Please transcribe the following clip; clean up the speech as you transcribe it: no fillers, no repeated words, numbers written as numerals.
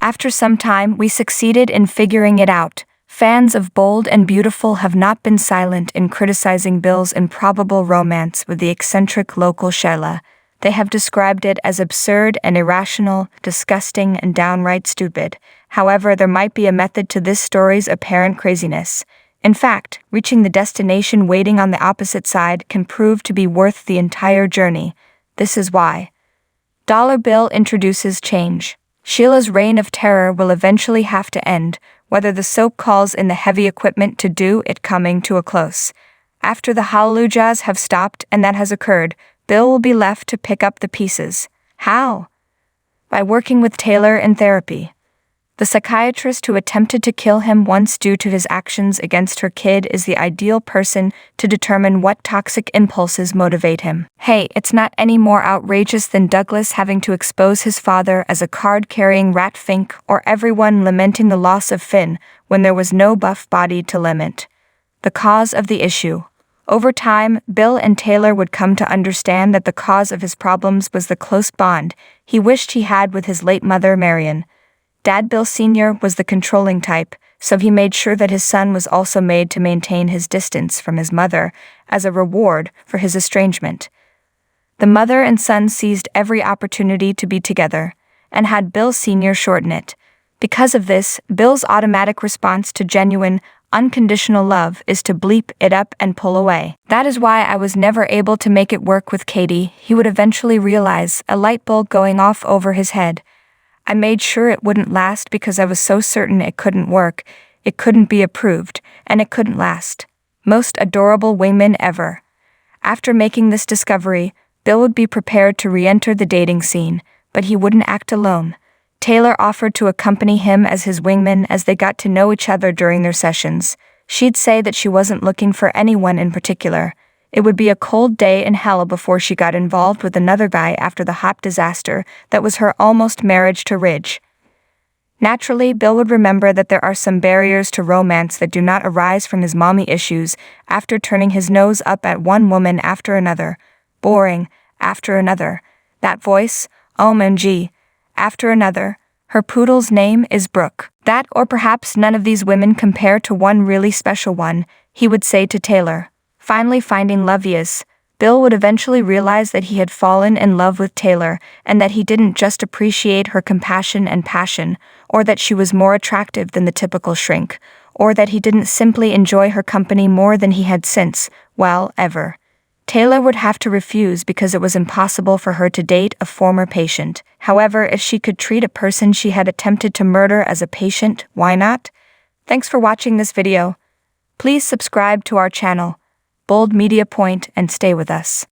After some time, we succeeded in figuring it out. Fans of Bold and Beautiful have not been silent in criticizing Bill's improbable romance with the eccentric local Sheila. They have described it as absurd and irrational, disgusting and downright stupid. However, there might be a method to this story's apparent craziness. In fact, reaching the destination waiting on the opposite side can prove to be worth the entire journey. This is why. Dollar Bill introduces change. Sheila's reign of terror will eventually have to end, whether the soap calls in the heavy equipment to do it coming to a close. After the hallelujahs have stopped and that has occurred, Bill will be left to pick up the pieces. How? By working with Taylor in therapy. The psychiatrist who attempted to kill him once due to his actions against her kid is the ideal person to determine what toxic impulses motivate him. Hey, it's not any more outrageous than Douglas having to expose his father as a card-carrying rat fink or everyone lamenting the loss of Finn when there was no buff body to lament. The cause of the issue. Over time, Bill and Taylor would come to understand that the cause of his problems was the close bond he wished he had with his late mother, Marion. Dad Bill Sr. was the controlling type, so he made sure that his son was also made to maintain his distance from his mother as a reward for his estrangement. The mother and son seized every opportunity to be together, and had Bill Sr. shorten it. Because of this, Bill's automatic response to genuine, unconditional love is to bleep it up and pull away. That is why I was never able to make it work with Katie. He would eventually realize, a light bulb going off over his head. I made sure it wouldn't last because I was so certain it couldn't work, it couldn't be approved, and it couldn't last. Most adorable wingman ever. After making this discovery, Bill would be prepared to re-enter the dating scene, but he wouldn't act alone. Taylor offered to accompany him as his wingman as they got to know each other during their sessions. She'd say that she wasn't looking for anyone in particular. It would be a cold day in hell before she got involved with another guy after the hot disaster that was her almost marriage to Ridge. Naturally, Bill would remember that there are some barriers to romance that do not arise from his mommy issues after turning his nose up at one woman after another. Boring, after another. That voice, OMG, after another. Her poodle's name is Brooke. That or perhaps none of these women compare to one really special one, he would say to Taylor. Finally finding Lovius, Bill would eventually realize that he had fallen in love with Taylor and that he didn't just appreciate her compassion and passion, or that she was more attractive than the typical shrink, or that he didn't simply enjoy her company more than he had since, well, ever. Taylor would have to refuse because it was impossible for her to date a former patient. However, if she could treat a person she had attempted to murder as a patient, why not? Thanks for watching this video. Please subscribe to our channel, Bold Media Point, and stay with us.